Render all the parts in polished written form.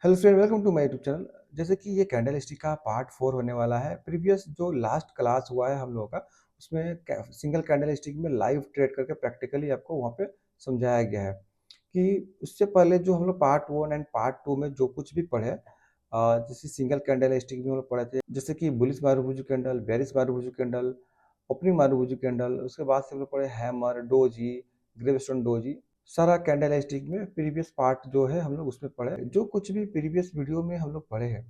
Hello friend, welcome to my YouTube channel. जैसे कि ये कैंडल स्टिक का पार्ट 4 होने वाला है। प्रीवियस जो लास्ट क्लास हुआ है हम लोगों का, उसमें सिंगल कैंडल स्टिक में लाइव ट्रेड करके प्रैक्टिकली आपको वहाँ पे समझाया गया है कि उससे पहले जो हम लोग पार्ट 1 एंड पार्ट 2 में जो कुछ भी पढ़े, जैसे सिंगल कैंडल स्टिक में हम लोग पढ़े थे, जैसे कि bullish marubozu candle, bearish marubozu candle, opening marubozu candle. उसके बाद से हम लोग पढ़े हैमर, डोजी, ग्रेवस्टोन डोजी। सारा कैंडल स्टिक में प्रीवियस पार्ट जो है हम लोग उसमें पढ़े, जो कुछ भी प्रीवियस वीडियो में हम लोग पढ़े हैं।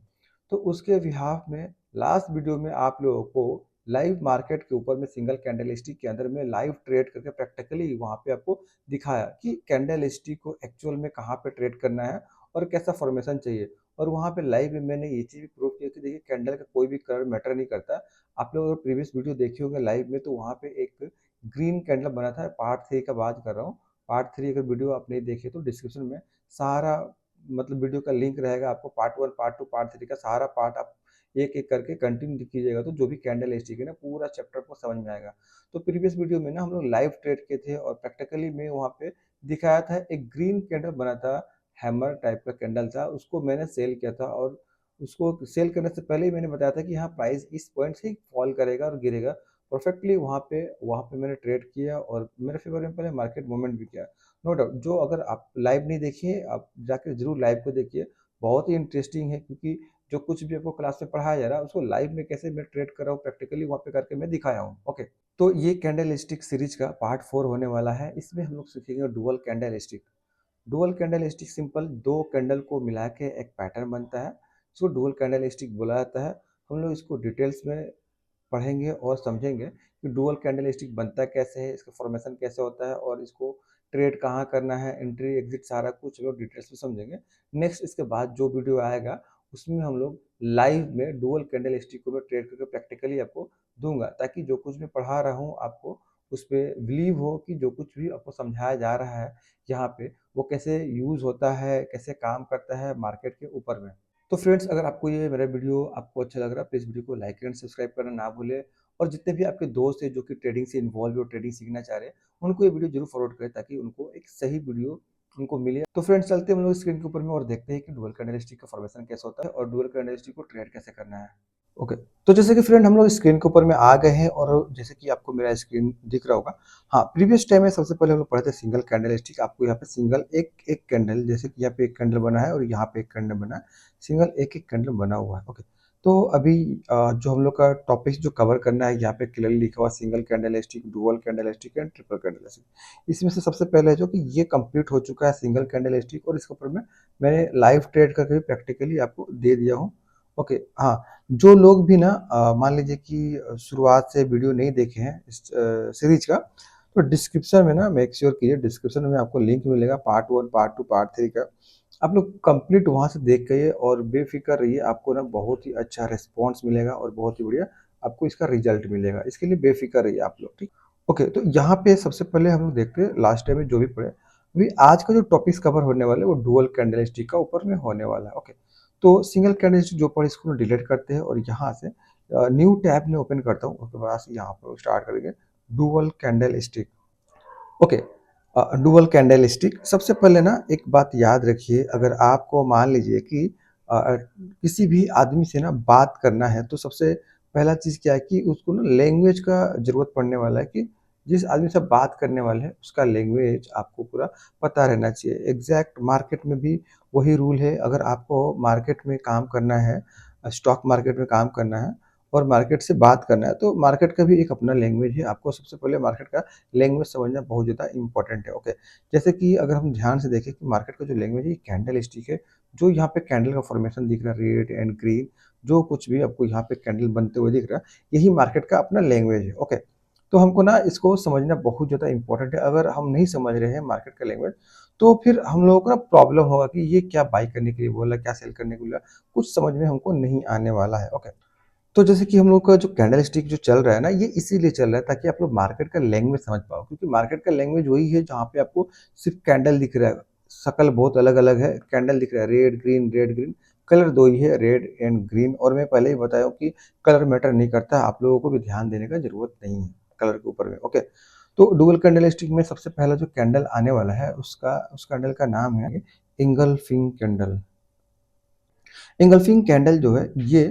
तो उसके बिहाफ में लास्ट वीडियो में आप लोगों को लाइव मार्केट के ऊपर में सिंगल कैंडल स्टिक के अंदर में लाइव ट्रेड करके प्रैक्टिकली वहां पे आपको दिखाया कि कैंडल स्टिक को एक्चुअल में कहाँ पे ट्रेड करना है और कैसा फॉर्मेशन चाहिए। और वहां पे लाइव में मैंने ये चीज भी प्रूव किया कि देखिए, कैंडल का कोई भी कलर मैटर नहीं करता। आप लोग अगर प्रीवियस वीडियो देखे होंगे लाइव में, तो वहां पे एक ग्रीन कैंडल बना था। पार्ट 3 का बात कर रहा हूँ। पार्ट 3 अगर वीडियो आप नहीं देखे तो डिस्क्रिप्शन में सारा मतलब वीडियो का लिंक रहेगा। आपको पार्ट 1, पार्ट 2, पार्ट 3 का सारा पार्ट आप एक एक करके कंटिन्यू कीजिएगा, तो जो भी कैंडल स्टिक है ना, पूरा चैप्टर को समझ में आएगा। तो प्रीवियस वीडियो में ना हम लोग लाइव ट्रेड किए थे और प्रैक्टिकली में वहाँ पे दिखाया था। एक ग्रीन कैंडल बना था, हैमर टाइप का कैंडल था, उसको मैंने सेल किया था। और उसको सेल करने से पहले ही मैंने बताया था कि हाँ, प्राइस इस पॉइंट से ही फॉल करेगा और गिरेगा। परफेक्टली वहाँ पे मैंने ट्रेड किया और मेरे फेवर में पहले मार्केट मूवमेंट भी किया। नो डाउट, जो अगर आप लाइव नहीं देखिए, आप जाकर जरूर लाइव को देखिए। बहुत ही इंटरेस्टिंग है, क्योंकि जो कुछ भी आपको क्लास में पढ़ाया जा रहा है उसको लाइव में कैसे मैं ट्रेड कर रहा हूँ प्रैक्टिकली वहाँ पे करके मैं दिखाया हूँ। ओके, तो ये कैंडल स्टिक सीरीज का पार्ट 4 होने वाला है। इसमें हम लोग सीखेंगे dual candle stick. Dual candle stick simple दो कैंडल को मिला के एक पैटर्न बनता है, इसको डुअल कैंडल स्टिक बोला जाता है। हम लोग इसको डिटेल्स में पढ़ेंगे और समझेंगे कि डुअल कैंडल स्टिक बनता कैसे है, इसका फॉर्मेशन कैसे होता है और इसको ट्रेड कहाँ करना है, एंट्री एग्जिट सारा कुछ लोग डिटेल्स में समझेंगे। नेक्स्ट इसके बाद जो वीडियो आएगा उसमें हम लोग लाइव में डुअल कैंडल स्टिक को मैं ट्रेड करके प्रैक्टिकली आपको दूंगा, ताकि जो कुछ मैं पढ़ा रहा हूँ आपको उस पर बिलीव हो कि जो कुछ भी आपको समझाया जा रहा है यहाँ पे वो कैसे यूज होता है, कैसे काम करता है मार्केट के ऊपर में। तो फ्रेंड्स, अगर आपको ये मेरा वीडियो आपको अच्छा लग रहा है, प्लीज़ वीडियो को लाइक एंड सब्सक्राइब करना ना भूलें। और जितने भी आपके दोस्त हैं जो कि ट्रेडिंग से इन्वॉल्व है और ट्रेडिंग सीखना चाह रहे हैं, उनको ये वीडियो जरूर फॉरवर्ड करें ताकि उनको एक सही वीडियो उनको मिले। तो फ्रेंड्स, चलते हैं हम लोग स्क्रीन के ऊपर में और देखते हैं कि डुअल कैंडलस्टिक का फॉर्मेशन कैसे होता है और डुअल कैंडलस्टिक को ट्रेड कैसे करना है। ओके, तो जैसे कि फ्रेंड हम लोग स्क्रीन के ऊपर में आ गए हैं और जैसे कि आपको मेरा स्क्रीन दिख रहा होगा। हाँ, प्रीवियस टाइम में सबसे पहले हम लोग पढ़े थे सिंगल कैंडल स्टिक। आपको यहाँ पे सिंगल एक एक कैंडल, जैसे कि यहाँ पे एक कैंडल बना है और यहाँ पे एक कैंडल बना है, सिंगल एक एक कैंडल बना हुआ है। ओके, तो अभी जो हम लोग का टॉपिक जो कवर करना है, यहाँ पे क्लियरली लिखा हुआ single candle stick, dual candle stick and triple candle stick. इसमें से सबसे पहले जो कि ये कंप्लीट हो चुका है सिंगल कैंडल स्टिक, और इसके ऊपर में मैंने लाइव ट्रेड करके प्रैक्टिकली आपको दे दिया हूँ। ओके, हाँ, जो लोग भी ना मान लीजिए कि शुरुआत से वीडियो नहीं देखे हैं इस सीरीज का, तो डिस्क्रिप्शन में ना मेक श्योर कीजिए, डिस्क्रिप्शन में आपको लिंक मिलेगा पार्ट 1, पार्ट 2, पार्ट 3 का। आप लोग कंप्लीट वहां से देख के और बेफिक्र रहिए, आपको ना बहुत ही अच्छा रिस्पॉन्स मिलेगा और बहुत ही बढ़िया आपको इसका रिजल्ट मिलेगा। इसके लिए बेफिक्र रहिए आप लोग, ठीक। ओके, तो यहाँ पे सबसे पहले हम लोग देखते हैं लास्ट टाइम में जो भी पढ़े। अभी आज का जो टॉपिक्स कवर होने वाले वो डुअल कैंडलस्टिक का ऊपर में होने वाला है। ओके, तो सिंगल कैंडलस्टिक जो पढ़े इसको डिलीट करते हैं और यहाँ से न्यू टैब में ओपन करता हूँ। उसके बाद से यहाँ पर स्टार्ट करेंगे dual candle stick. Okay, dual candle stick सबसे पहले ना एक बात याद रखिए, अगर आपको मान लीजिए कि किसी भी आदमी से ना बात करना है, तो सबसे पहला चीज़ क्या है कि उसको ना लैंग्वेज का ज़रूरत पड़ने वाला है कि जिस आदमी से बात करने वाले हैं उसका लैंग्वेज आपको पूरा पता रहना चाहिए। एग्जैक्ट मार्केट में भी वही रूल है। अगर आपको मार्केट में काम करना है, स्टॉक मार्केट में काम करना है और मार्केट से बात करना है, तो मार्केट का भी एक अपना लैंग्वेज है। आपको सबसे पहले मार्केट का लैंग्वेज समझना बहुत ज़्यादा इंपॉर्टेंट है। ओके, जैसे कि अगर हम ध्यान से देखें कि मार्केट का जो लैंग्वेज है कैंडल स्टिक है। जो यहाँ पे कैंडल का फॉर्मेशन दिख रहा है, रेड एंड ग्रीन, जो कुछ भी आपको यहाँ पे कैंडल बनते हुए दिख रहा है, यही मार्केट का अपना लैंग्वेज है। ओके, तो हमको ना इसको समझना बहुत ज़्यादा इंपॉर्टेंट है। अगर हम नहीं समझ रहे हैं मार्केट का लैंग्वेज, तो फिर हम लोगों को ना प्रॉब्लम होगा कि ये क्या बाई करने के लिए बोला, क्या सेल करने के लिए बोला, कुछ समझ में हमको नहीं आने वाला है। ओके, तो जैसे कि हम लोग का जो कैंडल स्टिक जो चल रहा है ना, ये इसीलिए चल रहा है ताकि आप लोग मार्केट का लैंग्वेज समझ पाओ, क्योंकि मार्केट का लैंग्वेज वही है जहाँ पे आपको सिर्फ कैंडल दिख रहा है। शकल बहुत अलग अलग है, कैंडल दिख रहा है रेड ग्रीन, कलर दो ही है, रेड एंड ग्रीन। और मैं पहले ही बताया हूँ कि कलर मैटर नहीं करता, आप लोगों को भी ध्यान देने का जरूरत नहीं है कलर के ऊपर में। ओके, तो डुअल कैंडल स्टिक में सबसे पहला जो कैंडल आने वाला है उस कैंडल का नाम है इंगल्फिंग कैंडल। एंगल्फिंग कैंडल जो है ये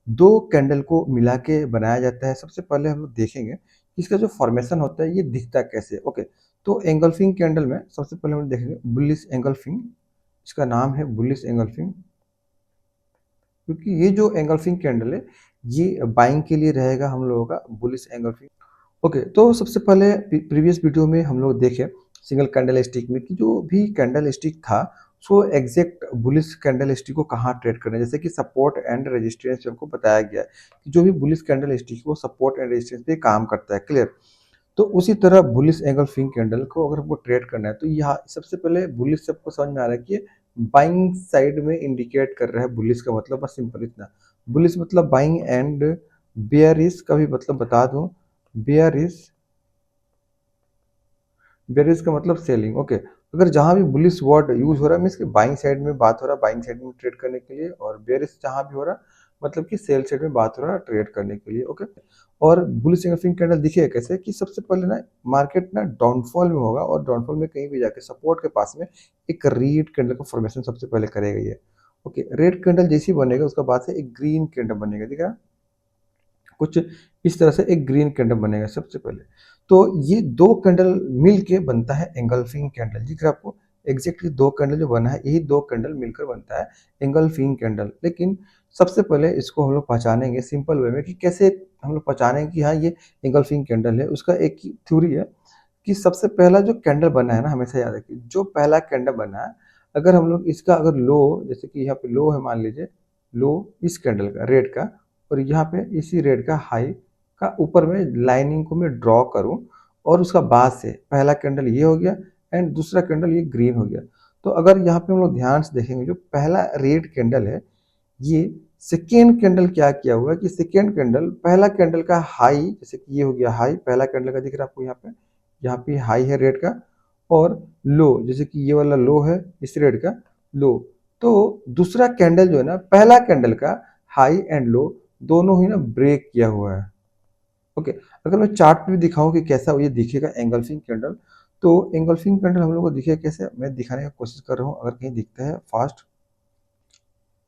2 कैंडल को मिला के बनाया जाता है। सबसे पहले हम लोग देखेंगे कि इसका जो फॉर्मेशन होता है ये दिखता कैसे है? ओके, तो एंगल्फिंग कैंडल में सबसे पहले हम लोग देखेंगे बुलिश एंगल्फिंग, इसका नाम है बुलिश एंगल्फिंग, क्योंकि ये जो एंगल्फिंग कैंडल है ये बाइंग के लिए रहेगा हम लोगों का बुलिश एंगल्फिंग। ओके, तो सबसे पहले प्रीवियस वीडियो में हम लोग देखे सिंगल कैंडल स्टिक में कि जो भी कैंडल स्टिक था so exact bullish candle stick को कहाँ ट्रेड करना है, जैसे कि सपोर्ट एंड रेजिस्टेंस हमको बताया गया है कि जो भी बुलिश कैंडल स्टिक वो सपोर्ट एंड रेजिस्टेंस पे काम करता है। क्लियर? तो उसी तरह बुलिश एंगल्फिंग कैंडल को अगर हमको ट्रेड करना है तो यहाँ सबसे पहले बुलिश सबको समझ में आ रहा है कि बाइंग साइड में इंडिकेट कर रहा है। बुलिश का मतलब बस सिंपल इतना, बुलिश मतलब बाइंग एंड बेयरिश का भी मतलब बता दूं, बेयरिश, बेयरिश का मतलब सेलिंग। ओके, अगर जहां भी बुलिश वर्ड यूज हो रहा है मीन्स कि बाइंग साइड में बात हो रहा है, बाइंग साइड में ट्रेड करने के लिए, और बेयरिश जहां भी हो रहा है मतलब कि सेल साइड में बात हो रहा है ट्रेड करने के लिए। ओके, और बुलिश एंगल्फिंग कैंडल दिखिए कैसे कि सबसे पहले ना मार्केट ना डाउनफॉल में होगा और डाउनफॉल में कहीं भी जाके सपोर्ट के पास में एक रेड कैंडल का फॉर्मेशन सबसे पहले करेगा ये। ओके, रेड कैंडल जैसे ही बनेगा उसके बाद से एक ग्रीन कैंडल बनेगा, दिख रहा है कुछ इस तरह से एक ग्रीन कैंडल बनेगा सबसे पहले। तो ये दो कैंडल मिल के बनता है एंगल्फिंग कैंडल। दिख रहा है आपको एग्जैक्टली दो कैंडल जो बना है यही दो कैंडल मिलकर बनता है एंगल्फिंग कैंडल। लेकिन सबसे पहले इसको हम लोग पहचानेंगे सिंपल वे में कि कैसे हम लोग पहचानेंगे कि हाँ ये एंगल्फिंग कैंडल है। उसका एक थ्योरी है कि सबसे पहला जो कैंडल बना है ना, हमेशा याद रखिए जो पहला कैंडल बना है अगर हम लोग इसका अगर लो, जैसे कि यहाँ पे लो है मान लीजिए, लो इस कैंडल का रेड का, और यहाँ पे इसी रेड का हाई का ऊपर में लाइनिंग को मैं ड्रॉ करूं और उसका बाद से पहला कैंडल ये हो गया एंड दूसरा कैंडल ये ग्रीन हो गया। तो अगर यहाँ पे हम लोग ध्यान से देखेंगे जो पहला रेड कैंडल है ये सेकेंड कैंडल क्या किया हुआ है कि सेकेंड कैंडल पहला कैंडल का हाई, जैसे कि ये हो गया हाई पहला कैंडल का, दिख रहा है आपको यहाँ पे हाई है रेड का, और लो जैसे कि ये वाला लो है इस रेड का लो। तो दूसरा कैंडल जो है ना पहला कैंडल का हाई एंड लो दोनों ही ना ब्रेक किया हुआ है। ओके, अगर मैं चार्ट पे भी दिखाऊं कि कैसा ये दिखेगा एंगल्फिंग कैंडल, तो एंगल्फिंग कैंडल हम लोग को दिखेगा कैसे, मैं दिखाने की कोशिश कर रहा हूँ अगर कहीं दिखता है फास्ट।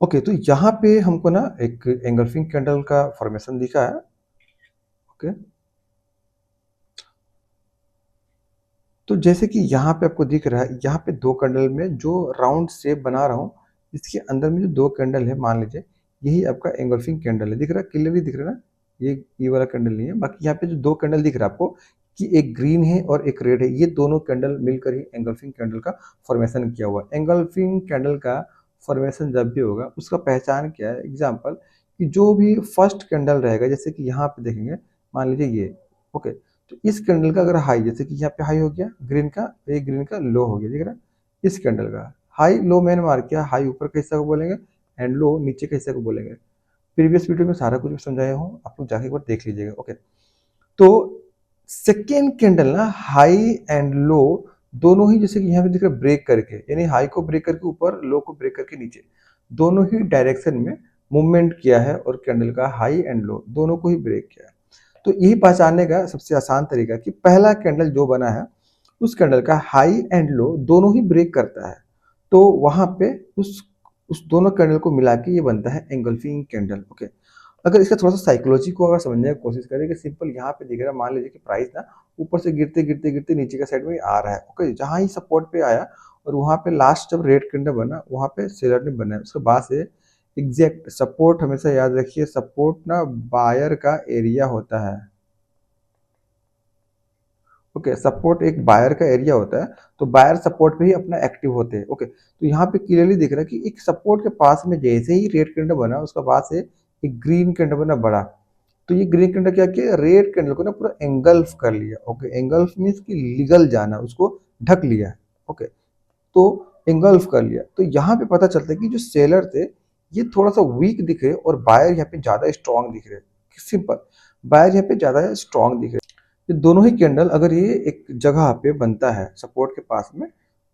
ओके, तो यहाँ पे हमको ना एक एंगल्फिंग कैंडल का फॉर्मेशन दिखा है। ओके, तो जैसे कि यहाँ पे आपको दिख रहा है यहाँ पे दो कैंडल में जो राउंड शेप बना रहा हूँ इसके अंदर में जो दो कैंडल है मान लीजिए यही आपका एंगल्फिंग कैंडल है। दिख रहा है क्लियरली दिख रहा है ना, ये वाला कैंडल नहीं है, बाकी यहाँ पे जो दो कैंडल दिख रहा है आपको कि एक ग्रीन है और एक रेड है, ये दोनों कैंडल मिलकर ही एंगल्फिंग कैंडल का फॉर्मेशन किया हुआ है। एंगल्फिंग कैंडल का फॉर्मेशन जब भी होगा उसका पहचान क्या है, एग्जाम्पल कि जो भी फर्स्ट कैंडल रहेगा जैसे कि यहाँ पे देखेंगे मान लीजिए ये। ओके, तो इस कैंडल का अगर हाई, जैसे कि यहाँ पे हाई हो गया ग्रीन का, एक ग्रीन का लो हो गया, दिख रहा है इस कैंडल का हाई लो मैंने मार किया, हाई ऊपर के हिस्से को बोलेंगे एंड लो नीचे के हिस्से को बोलेंगे। प्रीवियस वीडियो में सारा कुछ समझाया हूँ, आप लोग जाके एक बार देख लीजिएगा। ओके, तो सेकेंड कैंडल ना हाई एंड लो दोनों ही जैसे कि यहाँ पे दिख रहा है ब्रेक करके, यानी हाई को ब्रेक करके ऊपर लो को ब्रेक करके नीचे, दोनों ही डायरेक्शन में मूवमेंट किया है और कैंडल का हाई एंड लो दोनों को ही ब्रेक किया है। तो यही पहचानने का सबसे आसान तरीका कि पहला कैंडल जो बना है उस कैंडल का हाई एंड लो दोनों ही ब्रेक करता है, तो वहां पे उस दोनों कैंडल को मिला के ये बनता है एंगल्फिंग कैंडल। ओके, अगर इसका थोड़ा सा साइकोलॉजी को अगर समझने की कोशिश करें कि सिंपल यहाँ पे दिख रहा है मान लीजिए कि प्राइस ना ऊपर से गिरते गिरते गिरते नीचे का साइड में आ रहा है। ओके, जहाँ ही सपोर्ट पे आया और वहां पे लास्ट जब रेड कैंडल बना वहां पे सेलर ने बना है, उसके बाद से एग्जैक्ट सपोर्ट हमेशा याद रखिए, सपोर्ट ना बायर का एरिया होता है। ओके, सपोर्ट एक बायर का एरिया होता है, तो बायर सपोर्ट पे ही अपना एक्टिव होते हैं। ओके, तो यहाँ पे क्लियरली दिख रहा है कि एक सपोर्ट के पास में जैसे ही रेड कैंडल बना उसका बाद से एक ग्रीन कैंडल बना बड़ा, तो ये ग्रीन कैंडल क्या किया रेड कैंडल को ना पूरा एंगल्फ कर लिया। ओके, एंगल्फ मीन्स कि लिगल जाना, उसको ढक लिया। ओके, तो एंगल्फ कर लिया, तो यहाँ पे पता चलता है कि जो सेलर थे ये थोड़ा सा वीक दिख रहे और बायर यहाँ पे ज्यादा स्ट्रांग दिख रहे। सिंपल, बायर यहाँ पे ज्यादा स्ट्रांग दिख रहे। ये दोनों ही कैंडल अगर ये एक जगह पे बनता है सपोर्ट के पास में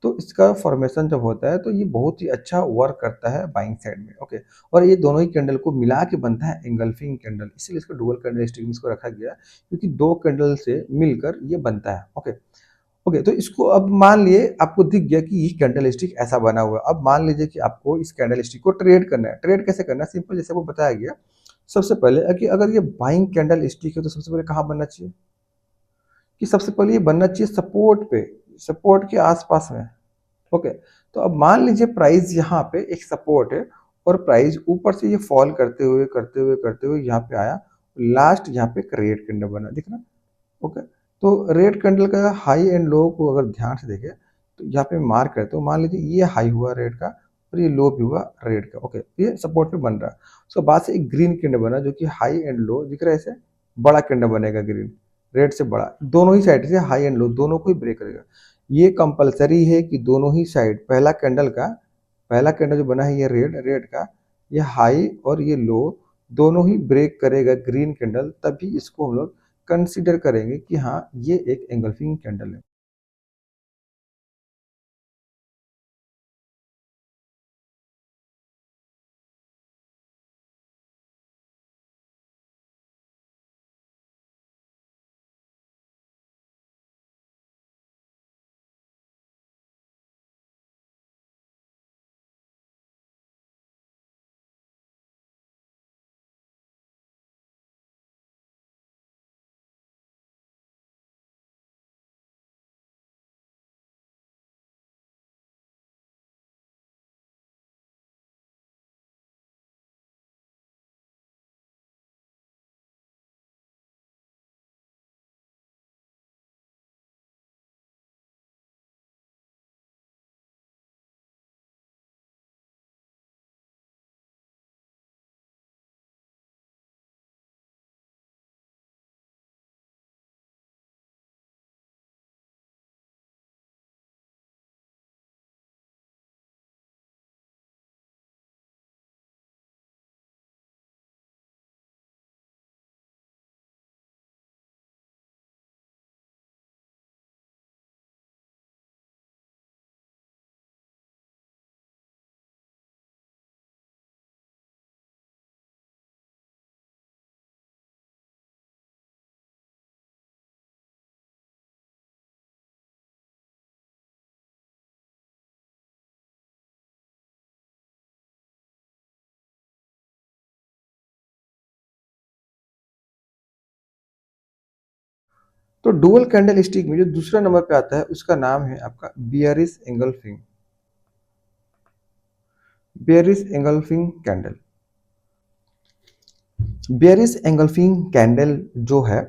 तो इसका फॉर्मेशन जब होता है तो ये बहुत ही अच्छा वर्क करता है बाइंग साइड में। ओके, और ये दोनों ही कैंडल को मिला के बनता है एंगल्फिंग कैंडल, इसलिए इसको डुअल कैंडल स्टिक में इसको रखा गया क्योंकि दो कैंडल से मिलकर ये बनता है। ओके, ओके, तो इसको अब मान लिए आपको दिख गया कि ये कैंडल स्टिक ऐसा बना हुआ है। अब मान लीजिए कि आपको इस कैंडल स्टिक को ट्रेड करना है। ट्रेड कैसे करना है? सिंपल, जैसे वो बताया गया। सबसे पहले कि अगर ये बाइंग कैंडल स्टिक है तो सबसे पहले कहाँ बनना चाहिए? कि सबसे पहले ये बनना चाहिए सपोर्ट पे, सपोर्ट के आसपास में। ओके, तो अब मान लीजिए प्राइस यहाँ पे एक सपोर्ट है और प्राइस ऊपर से ये फॉल करते हुए करते हुए करते हुए यहाँ पे आया। लास्ट यहाँ पे एक रेड कैंडल बना, दिख रहा? ओके, तो रेड कैंडल का हाई एंड लो को अगर ध्यान से देखें तो यहाँ पे मार्क है, तो मान लीजिए ये हाई हुआ रेड का और ये लो भी हुआ रेड का। ओके, ये सपोर्ट पे बन रहा है। उसके बाद से एक ग्रीन कैंडल बना जो कि हाई एंड लो दिख रहा है, ऐसे बड़ा कैंडल बनेगा ग्रीन, रेड से बड़ा, दोनों ही साइड से हाई एंड लो दोनों को ही ब्रेक करेगा। ये कंपलसरी है कि दोनों ही साइड, पहला कैंडल जो बना है ये रेड रेड का, ये हाई और ये लो दोनों ही ब्रेक करेगा ग्रीन कैंडल, तभी इसको हम लोग कंसीडर करेंगे कि हाँ ये एक एंगल्फिंग कैंडल है। तो डुअल कैंडल स्टिक में जो दूसरा नंबर पे आता है उसका नाम है आपका bearish engulfing, bearish engulfing candle. Bearish engulfing candle जो है,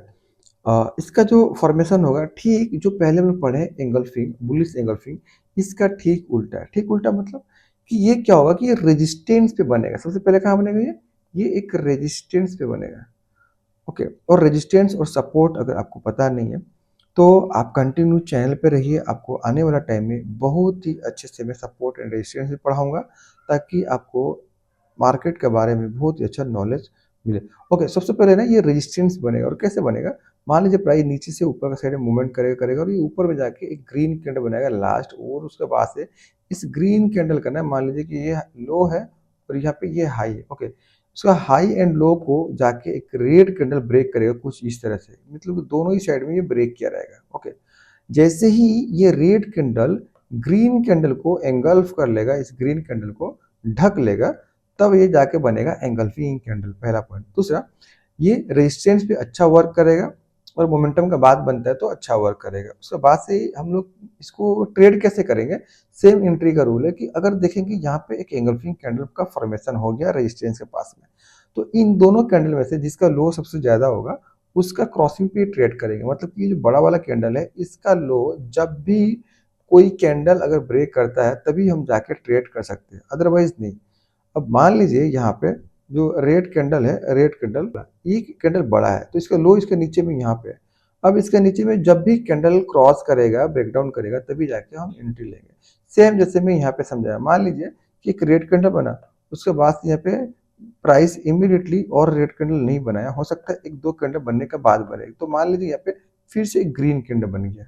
इसका जो फॉर्मेशन होगा ठीक जो पहले में पढ़े एंगल्फिंग, बुलिश एंगल्फिंग, इसका ठीक उल्टा है। ठीक उल्टा मतलब कि ये क्या होगा कि ये रेजिस्टेंस पे बनेगा। सबसे पहले कहाँ बनेगा? ये एक रेजिस्टेंस पे बनेगा। ओके, और रेजिस्टेंस और सपोर्ट अगर आपको पता नहीं है तो आप कंटिन्यू चैनल पे रहिए। आपको आने वाला टाइम में बहुत ही अच्छे से मैं सपोर्ट एंड रेजिस्टेंस भी पढ़ाऊंगा, ताकि आपको मार्केट के बारे में बहुत ही अच्छा नॉलेज मिले। ओके, सबसे पहले ना ये रेजिस्टेंस बनेगा। और कैसे बनेगा? मान लीजिए प्राइस नीचे से ऊपर का साइड में मूवमेंट करेगा करेगा और ये ऊपर में जाके एक ग्रीन कैंडल बनाएगा लास्ट, और उसके बाद से इस ग्रीन कैंडल का ना मान लीजिए कि ये लो है और यहाँ पे ये हाई है। ओके, उसका हाई एंड लो को जाके एक रेड कैंडल ब्रेक करेगा कुछ इस तरह से, मतलब दोनों ही साइड में ये ब्रेक किया रहेगा। ओके, जैसे ही ये रेड कैंडल ग्रीन कैंडल को एंगल्फ कर लेगा, इस ग्रीन कैंडल को ढक लेगा, तब ये जाके बनेगा एंगल्फिंग कैंडल, पहला पॉइंट। दूसरा, ये रेजिस्टेंस पे अच्छा वर्क करेगा और मोमेंटम का बाद बनता है तो अच्छा वर्क करेगा। उसके बाद से हम लोग इसको ट्रेड कैसे करेंगे? सेम एंट्री का रूल है कि अगर देखेंगे यहाँ पे एक एंगल्फिंग कैंडल का फॉर्मेशन हो गया रेजिस्टेंस के पास में, तो इन दोनों कैंडल में से जिसका लो सबसे ज्यादा होगा उसका क्रॉसिंग पे ट्रेड करेंगे। मतलब कि ये जो बड़ा वाला कैंडल है इसका लो जब भी कोई कैंडल अगर ब्रेक करता है तभी हम जाके ट्रेड कर सकते हैं, अदरवाइज नहीं। अब मान लीजिए यहाँ पे जो रेड कैंडल है, रेड कैंडल, ये कैंडल बड़ा है तो इसका लो इसके नीचे में यहाँ पे है। अब इसके नीचे में जब भी कैंडल क्रॉस करेगा, ब्रेकडाउन करेगा, तभी जाके हम एंट्री लेंगे। सेम जैसे मैं यहाँ पे समझाया, मान लीजिए कि एक रेड कैंडल बना, उसके बाद यहाँ पे प्राइस इमीडिएटली और रेड कैंडल नहीं बनाया, हो सकता है एक दो कैंडल बनने के बाद बनेगा, तो मान लीजिए यहाँ पे फिर से एक ग्रीन कैंडल बन गया।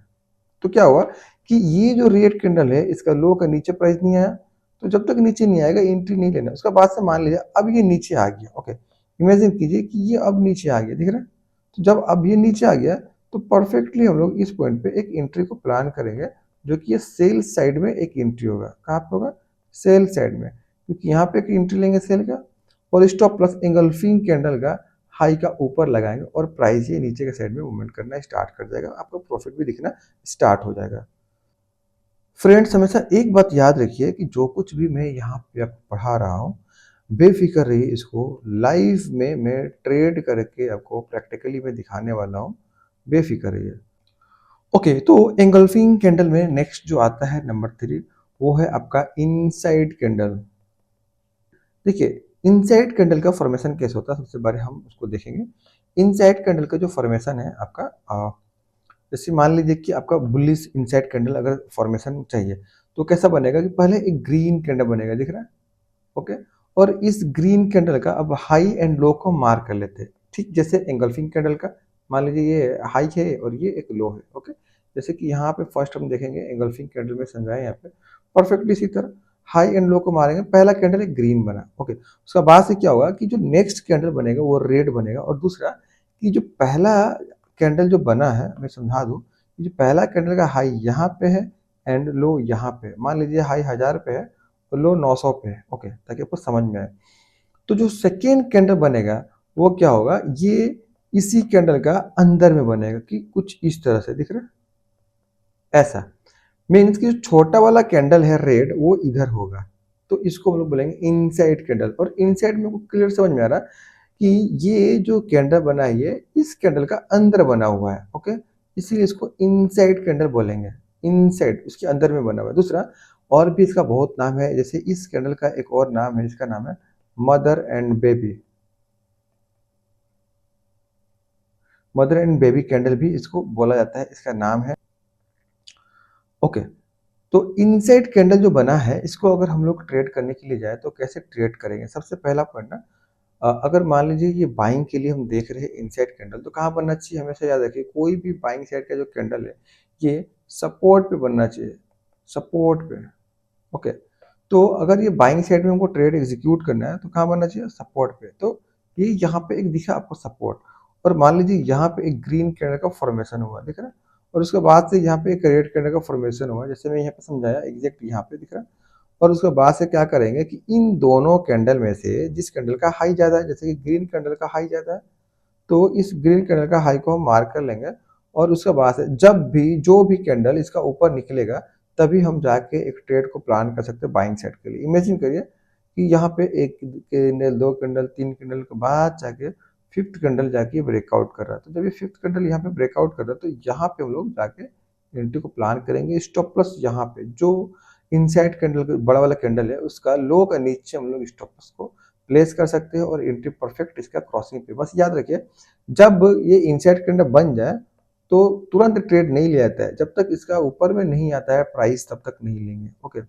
तो क्या हुआ कि ये जो रेड कैंडल है इसका लो का नीचे प्राइस नहीं आया, तो जब तक नीचे नहीं आएगा एंट्री नहीं लेना। उसका बाद से मान लीजिए अब ये नीचे आ गया। ओके, इमेजिन कीजिए कि ये अब नीचे आ गया, दिख रहा है? तो जब अब ये नीचे आ गया तो परफेक्टली हम लोग इस पॉइंट पे एक एंट्री को प्लान करेंगे, जो कि ये सेल साइड में एक एंट्री होगा। कहाँ पे होगा? सेल साइड में, क्योंकि यहाँ पे एक एंट्री लेंगे सेल का, और स्टॉप प्लस एंगल्फिंग कैंडल का हाई का ऊपर लगाएंगे और प्राइस ये नीचे के साइड में मूवमेंट करना स्टार्ट कर जाएगा, आपको प्रॉफिट भी दिखना स्टार्ट हो जाएगा। फ्रेंड्स, हमेशा एक बात याद रखिए कि जो कुछ भी मैं यहाँ पे आपको पढ़ा रहा हूँ, बेफिक्र रहिए, इसको लाइव में मैं ट्रेड करके आपको प्रैक्टिकली मैं दिखाने वाला हूँ, बेफिक्र रहिए। ओके, तो एंगल्फिंग कैंडल में नेक्स्ट जो आता है नंबर 3, वो है आपका इनसाइड कैंडल। देखिए, इनसाइड कैंडल का फॉर्मेशन कैसे होता है, सबसे पहले हम उसको देखेंगे। इनसाइड कैंडल का जो फॉर्मेशन है आपका, जैसे मान लीजिए कि आपका बुलिश इनसाइड कैंडल अगर फॉर्मेशन चाहिए, तो कैसा बनेगा कि पहले एक ग्रीन कैंडल बनेगा, दिख रहा है? ओके, और इस ग्रीन कैंडल का अब हाई एंड लो को मार्क कर लेते हैं, ठीक जैसे एंगल्फिंग कैंडल का। मान लीजिए ये हाई है और ये एक लो है। ओके, जैसे कि यहाँ पे फर्स्ट हम देखेंगे एंगल्फिंग कैंडल में समझाएं, यहाँ पे परफेक्टली इसी तरह हाई एंड लो को मारेंगे, पहला कैंडल एक ग्रीन बना। ओके, उसका बाद से क्या होगा कि जो नेक्स्ट कैंडल बनेगा वो रेड बनेगा, और दूसरा कि जो पहला कैंडल जो बना है, मैं समझा दूं, जो पहला कैंडल का हाई यहाँ पे है एंड लो यहाँ पे, मान लीजिए हाई 1000 पे है तो लो 900 पे है। ओके, ताकि आपको समझ में आए। तो जो सेकेंड कैंडल बनेगा वो क्या होगा, ये इसी कैंडल का अंदर में बनेगा, कि कुछ इस तरह से दिख रहा है ऐसा। मीन्स कि जो छोटा वाला कैंडल है रेड, वो इधर होगा, तो इसको हम लोग बोलेंगे इनसाइड कैंडल। और इनसाइड में क्लियर समझ में आ रहा कि ये जो कैंडल बना है ये इस कैंडल का अंदर बना हुआ है। ओके, इसलिए इसको इनसाइड कैंडल बोलेंगे, इनसाइड उसके अंदर में बना हुआ है। दूसरा और भी इसका बहुत नाम है, जैसे इस कैंडल का एक और नाम है, इसका नाम है mother and baby. Mother and baby candle भी इसको बोला जाता है, इसका नाम है। ओके, तो इनसाइड कैंडल जो बना है, इसको अगर हम लोग ट्रेड करने के लिए जाए तो कैसे ट्रेड करेंगे? सबसे पहला पॉइंट ना, अगर मान लीजिए ये बाइंग के लिए हम देख रहे हैं इनसाइड कैंडल, तो कहाँ बनना चाहिए? हमेशा याद रखिए, कोई भी बाइंग साइड का जो कैंडल है ये सपोर्ट पे बनना चाहिए, सपोर्ट पे। ओके, तो अगर ये बाइंग साइड में हमको ट्रेड एग्जीक्यूट करना है तो कहाँ बनना चाहिए? सपोर्ट पे। तो ये यहाँ पे एक दिखा आपको सपोर्ट, और मान लीजिए यहाँ पे एक ग्रीन कैंडल का फॉर्मेशन हुआ, दिख रहा है, और उसके बाद से यहाँ पे एक रेड कैंडल का फॉर्मेशन हुआ, जैसे मैं यहाँ पे समझाया एग्जैक्ट यहाँ पे दिख रहा है। और उसके बाद से क्या करेंगे कि इन दोनों कैंडल में से जिस कैंडल का हाई ज्यादा है, जैसे कि ग्रीन कैंडल का हाई ज्यादा है, तो इस ग्रीन कैंडल का हाई को हम मार्क कर लेंगे, और उसके बाद से जब भी जो भी कैंडल इसका ऊपर निकलेगा, तभी हम जाके एक ट्रेड को प्लान कर सकते हैं बाइंग साइड के लिए। इमेजिन करिए कि यहाँ पे एक कैंडल, दो कैंडल, तीन कैंडल के बाद जाके फिफ्थ कैंडल जाके ब्रेकआउट कर रहा है, तो जब ये फिफ्थ कैंडल यहाँ पे ब्रेकआउट कर रहा है, तो यहाँ पे हम लोग जाके एंट्री को प्लान करेंगे। स्टॉप प्लस यहाँ पे जो इनसाइड कैंडल बड़ा वाला कैंडल है, उसका लो का नीचे हम लोग स्टॉप प्लस को प्लेस कर सकते हैं, और एंट्री परफेक्ट इसका क्रॉसिंग पे। बस याद रखिए, जब ये इनसाइड कैंडल बन जाए तो तुरंत ट्रेड नहीं लिया जाता है, जब तक इसका ऊपर में नहीं आता है प्राइस तब तक नहीं लेंगे। ओके,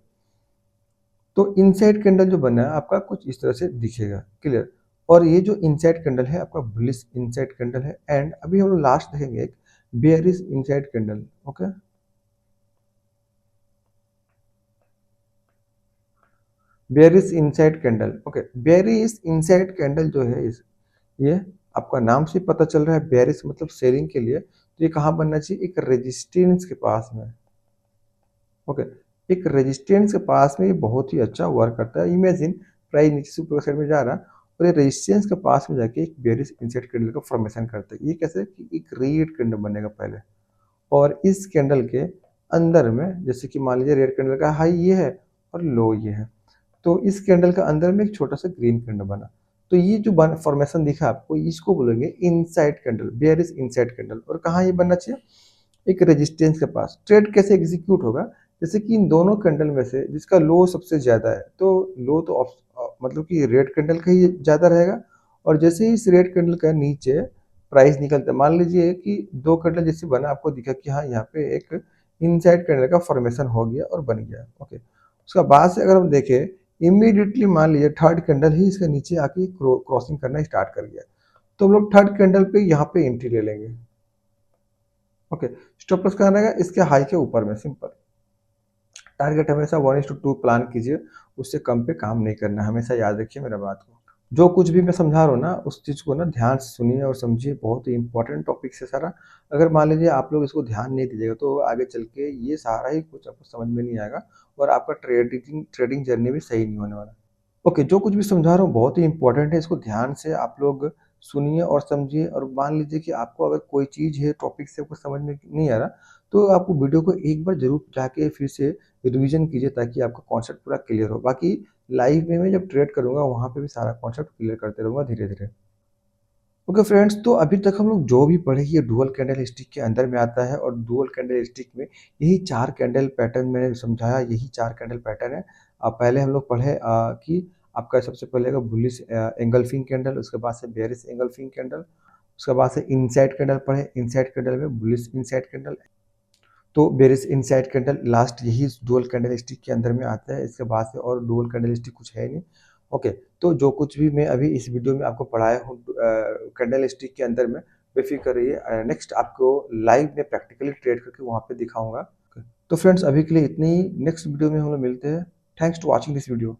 तो इनसाइड कैंडल जो बना है आपका कुछ इस तरह से दिखेगा, क्लियर। और ये जो इनसाइड कैंडल है आपका बुलिश इनसाइड कैंडल है, एंड अभी हम लोग लास्ट देखेंगे एक bearish inside candle. Okay, bearish inside candle. Okay, bearish inside candle जो है ये आपका नाम से पता चल रहा है, बेयरिश मतलब सेलिंग के लिए, तो ये कहाँ बनना चाहिए? एक रेजिस्टेंस के पास में। ओके, एक रेजिस्टेंस के पास में ये बहुत ही अच्छा वर्क करता है। इमेजिन प्राइस नीचे से ऊपर साइड में जा रहा है, और ये रेजिस्टेंस के पास में जाके एक बेयरिश इनसाइड कैंडल का फॉर्मेशन करता है। ये कैसे कि एक रेड कैंडल बनेगा पहले, और इस कैंडल के अंदर में, जैसे कि मान लीजिए रेड कैंडल का हाई ये है और लो ये है, तो इस कैंडल का अंदर में एक छोटा सा ग्रीन कैंडल बना, तो ये जो फॉर्मेशन दिखा आपको, इसको बोलेंगे inside candle, bearish inside candle. और कहाँ ये बनना चाहिए? एक रेजिस्टेंस के पास। ट्रेड कैसे एग्जीक्यूट होगा? जैसे कि इन दोनों कैंडल में से जिसका लो सबसे ज्यादा है, तो लो तो मतलब कि रेड कैंडल का ही ज्यादा रहेगा। और जैसे ही इस रेड कैंडल का नीचे प्राइस निकलता है, मान लीजिए कि दो कैंडल जैसे बना, आपको दिखा कि हाँ यहाँ पे एक इनसाइड कैंडल का फॉर्मेशन हो गया और बन गया। ओके, उसका बाद से अगर हम देखें, इमीडिएटली मान लीजिए थर्ड कैंडल ही इसके नीचे आके क्रॉसिंग करना स्टार्ट कर गया, तो हम लोग थर्ड कैंडल पे यहाँ पे एंट्री ले लेंगे। ओके, स्टॉप लॉस कहाँ रहेगा? इसके हाई के ऊपर में, सिंपल। टारगेट हमेशा 1:2 प्लान कीजिए, उससे कम पे काम नहीं करना, हमेशा याद रखिए मेरा बात को। जो कुछ भी मैं समझा रहा हूँ ना, उस चीज़ को ना ध्यान से सुनिए और समझिए, बहुत ही इम्पोर्टेंट टॉपिक है सारा। अगर मान लीजिए आप लोग इसको ध्यान नहीं दीजिएगा, तो आगे चल के ये सारा ही कुछ आपको समझ में नहीं आएगा और आपका ट्रेडिंग ट्रेडिंग जर्नी भी सही नहीं होने वाला। ओके, जो कुछ भी समझा रहा हूँ बहुत ही इम्पोर्टेंट है, इसको ध्यान से आप लोग सुनिए और समझिए। और मान लीजिए कि आपको अगर कोई चीज़ है, टॉपिक से आपको समझ में नहीं आ रहा, तो आपको वीडियो को एक बार ज़रूर जाके फिर से रिवीजन कीजिए, ताकि आपका कॉन्सेप्ट पूरा क्लियर हो। बाकी लाइव में मैं जब ट्रेड करूँगा, वहाँ पे भी सारा कॉन्सेप्ट क्लियर करते रहूँगा धीरे-धीरे। ओके फ्रेंड्स, तो अभी तक हम लोग जो भी पढ़े ये डुअल कैंडल स्टिक के अंदर में आता है, और डुअल कैंडल स्टिक में यही 4 कैंडल पैटर्न मैंने समझाया, यही 4 कैंडल पैटर्न है। पहले हम लोग पढ़े कि आपका सबसे पहले का बुलिश एंगल्फिंग कैंडल, उसके बाद से बेयरिश एंगल्फिंग कैंडल, उसके बाद से इनसाइड कैंडल पढ़े, इनसाइड कैंडल में बुलिश इनसाइड कैंडल, तो बेयरिश इनसाइड कैंडल लास्ट यही डुअल कैंडल स्टिक के अंदर में आता है। इसके बाद से और डुअल कैंडल स्टिक कुछ है नहीं। ओके, तो जो कुछ भी मैं अभी इस वीडियो में आपको पढ़ाया हूँ कैंडल स्टिक के अंदर में, बेफिक्र रहिए। नेक्स्ट आपको लाइव में प्रैक्टिकली ट्रेड करके वहाँ पे दिखाऊंगा। तो फ्रेंड्स, अभी के लिए इतनी ही। नेक्स्ट वीडियो में हम लोग मिलते हैं। Thanks to watching this video.